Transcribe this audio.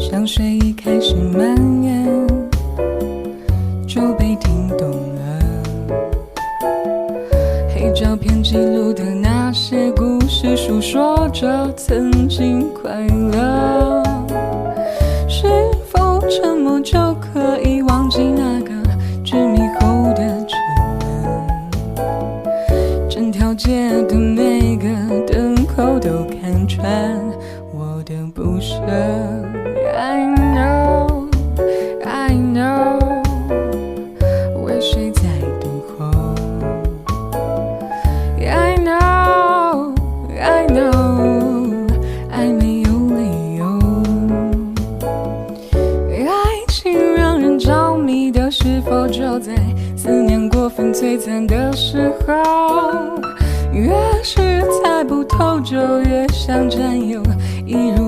香水一开始蔓延，就被听懂了。黑照片记录的那些故事，诉说着曾经快乐。是否沉默就可以忘记那个执迷后的沉闷？整条街的每个灯口都看穿我的不舍。I know, I know， 为谁在等候？ I know, I know， 爱没有理由。爱情让人着迷的，是否就在思念过分摧残的时候？越是猜不透，就越想占有，一如